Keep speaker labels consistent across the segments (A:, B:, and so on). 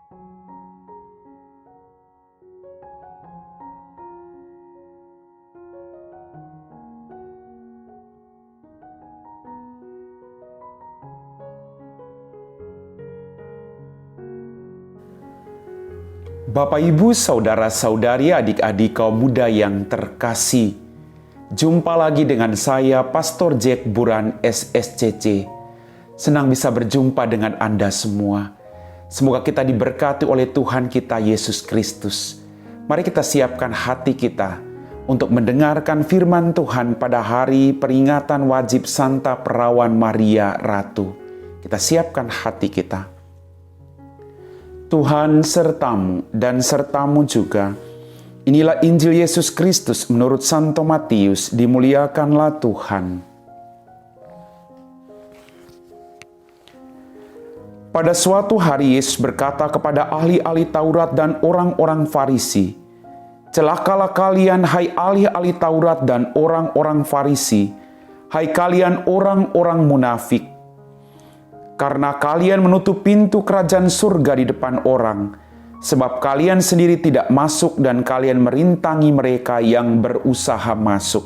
A: Bapak, Ibu, saudara-saudari, adik-adik kaum muda yang terkasih, jumpa lagi dengan saya, Pastor Jack Buran, SSCC. Senang bisa berjumpa dengan Anda semua. Semoga kita diberkati oleh Tuhan kita, Yesus Kristus. Mari kita siapkan hati kita untuk mendengarkan firman Tuhan pada hari peringatan wajib Santa Perawan Maria Ratu. Kita siapkan hati kita. Tuhan sertamu dan sertamu juga. Inilah Injil Yesus Kristus menurut Santo Matius, dimuliakanlah Tuhan. Pada suatu hari Yesus berkata kepada ahli-ahli Taurat dan orang-orang Farisi, "Celakalah kalian, hai ahli-ahli Taurat dan orang-orang Farisi, hai kalian orang-orang munafik. Karena kalian menutup pintu kerajaan surga di depan orang, sebab kalian sendiri tidak masuk dan kalian merintangi mereka yang berusaha masuk.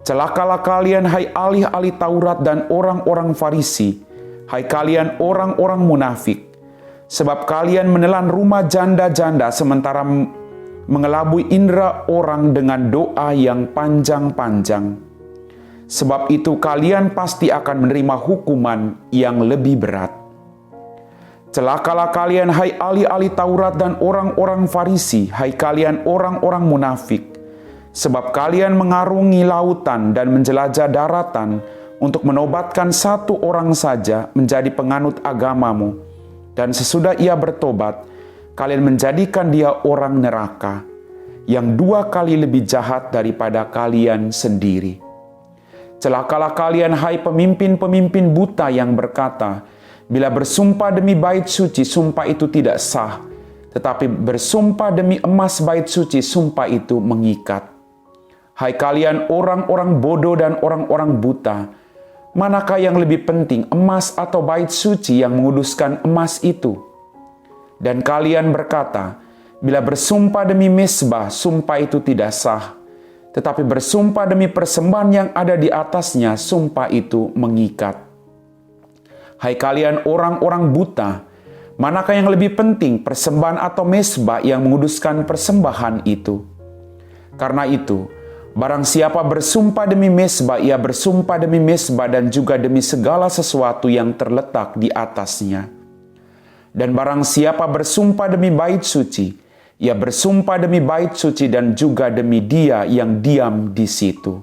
A: Celakalah kalian, hai ahli-ahli Taurat dan orang-orang Farisi, hai kalian orang-orang munafik, sebab kalian menelan rumah janda-janda sementara mengelabui indera orang dengan doa yang panjang-panjang. Sebab itu kalian pasti akan menerima hukuman yang lebih berat. Celakalah kalian, hai ahli-ahli Taurat dan orang-orang Farisi, hai kalian orang-orang munafik, sebab kalian mengarungi lautan dan menjelajah daratan untuk menobatkan satu orang saja menjadi penganut agamamu, dan sesudah ia bertobat, kalian menjadikan dia orang neraka, yang 2 kali lebih jahat daripada kalian sendiri. Celakalah kalian, hai pemimpin-pemimpin buta yang berkata, bila bersumpah demi bait suci, sumpah itu tidak sah. Tetapi bersumpah demi emas bait suci, sumpah itu mengikat. Hai kalian orang-orang bodoh dan orang-orang buta, manakah yang lebih penting, emas atau bait suci yang menguduskan emas itu? Dan kalian berkata, bila bersumpah demi mezbah, sumpah itu tidak sah. Tetapi bersumpah demi persembahan yang ada di atasnya, sumpah itu mengikat. Hai kalian orang-orang buta, manakah yang lebih penting, persembahan atau mezbah yang menguduskan persembahan itu? Karena itu, barang siapa bersumpah demi mezbah, ia bersumpah demi mezbah dan juga demi segala sesuatu yang terletak di atasnya. Dan barang siapa bersumpah demi bait suci, ia bersumpah demi bait suci dan juga demi Dia yang diam di situ.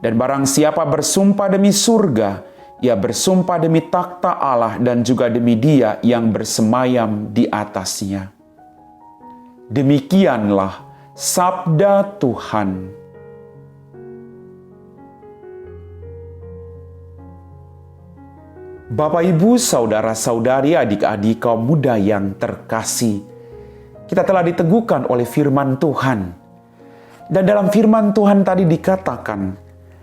A: Dan barang siapa bersumpah demi surga, ia bersumpah demi takhta Allah dan juga demi Dia yang bersemayam di atasnya. Demikianlah sabda Tuhan. Bapak, Ibu, saudara-saudari, adik-adik kaum muda yang terkasih, kita telah diteguhkan oleh firman Tuhan. Dan dalam firman Tuhan tadi dikatakan,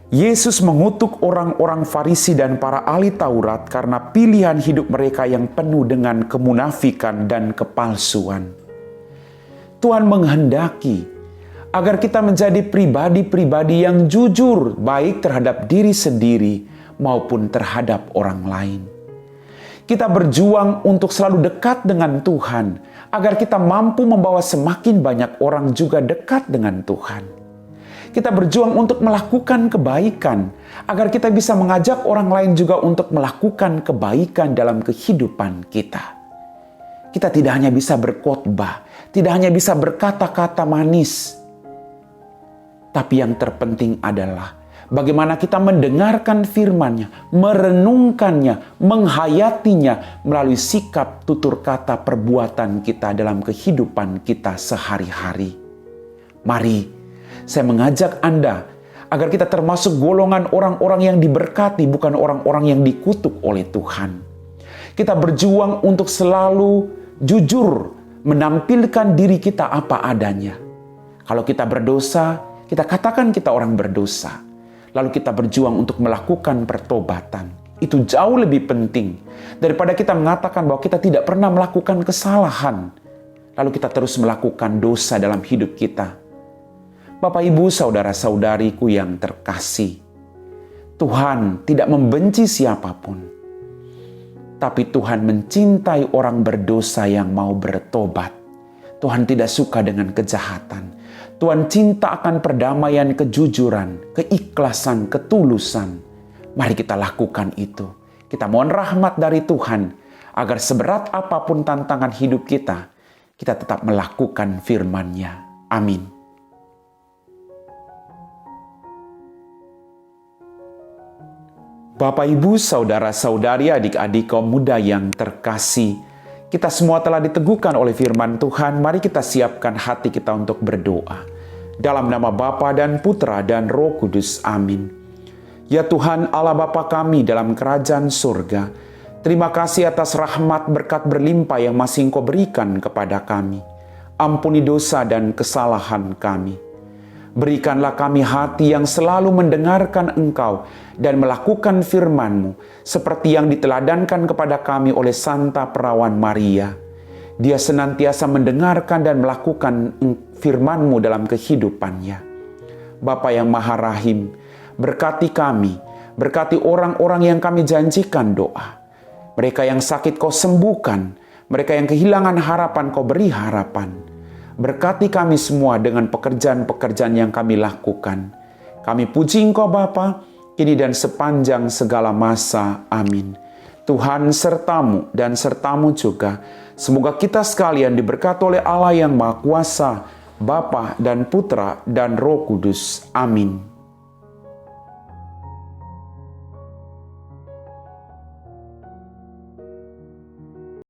A: Yesus mengutuk orang-orang Farisi dan para ahli Taurat karena pilihan hidup mereka yang penuh dengan kemunafikan dan kepalsuan. Tuhan menghendaki agar kita menjadi pribadi-pribadi yang jujur, baik terhadap diri sendiri maupun terhadap orang lain. Kita berjuang untuk selalu dekat dengan Tuhan, agar kita mampu membawa semakin banyak orang juga dekat dengan Tuhan. Kita berjuang untuk melakukan kebaikan, agar kita bisa mengajak orang lain juga untuk melakukan kebaikan dalam kehidupan kita. Kita tidak hanya bisa berkhotbah, tidak hanya bisa berkata-kata manis, tapi yang terpenting adalah bagaimana kita mendengarkan firman-Nya, merenungkannya, menghayatinya melalui sikap, tutur kata, perbuatan kita dalam kehidupan kita sehari-hari. Mari, saya mengajak Anda agar kita termasuk golongan orang-orang yang diberkati, bukan orang-orang yang dikutuk oleh Tuhan. Kita berjuang untuk selalu jujur menampilkan diri kita apa adanya. Kalau kita berdosa, kita katakan kita orang berdosa. Lalu kita berjuang untuk melakukan pertobatan. Itu jauh lebih penting daripada kita mengatakan bahwa kita tidak pernah melakukan kesalahan, lalu kita terus melakukan dosa dalam hidup kita. Bapak, Ibu, saudara-saudariku yang terkasih, Tuhan tidak membenci siapapun, tapi Tuhan mencintai orang berdosa yang mau bertobat. Tuhan tidak suka dengan kejahatan. Tuhan cinta akan perdamaian, kejujuran, keikhlasan, ketulusan. Mari kita lakukan itu. Kita mohon rahmat dari Tuhan, agar seberat apapun tantangan hidup kita, kita tetap melakukan firman-Nya. Amin. Bapak, Ibu, saudara-saudari, adik-adik kaum muda yang terkasih, kita semua telah diteguhkan oleh firman Tuhan. Mari kita siapkan hati kita untuk berdoa. Dalam nama Bapa dan Putra dan Roh Kudus. Amin. Ya Tuhan Allah Bapa kami dalam kerajaan surga, terima kasih atas rahmat berkat berlimpah yang masih Engkau berikan kepada kami. Ampuni dosa dan kesalahan kami. Berikanlah kami hati yang selalu mendengarkan Engkau dan melakukan firman-Mu, seperti yang diteladankan kepada kami oleh Santa Perawan Maria. Dia senantiasa mendengarkan dan melakukan firman-Mu dalam kehidupannya. Bapa yang Maha Rahim, berkati kami, berkati orang-orang yang kami janjikan doa. Mereka yang sakit Kau sembuhkan, mereka yang kehilangan harapan Kau beri harapan. Berkati kami semua dengan pekerjaan-pekerjaan yang kami lakukan. Kami puji Engkau Bapa, kini dan sepanjang segala masa. Amin. Tuhan sertamu dan sertamu juga. Semoga kita sekalian diberkati oleh Allah yang Maha Kuasa, Bapa dan Putra dan Roh Kudus. Amin.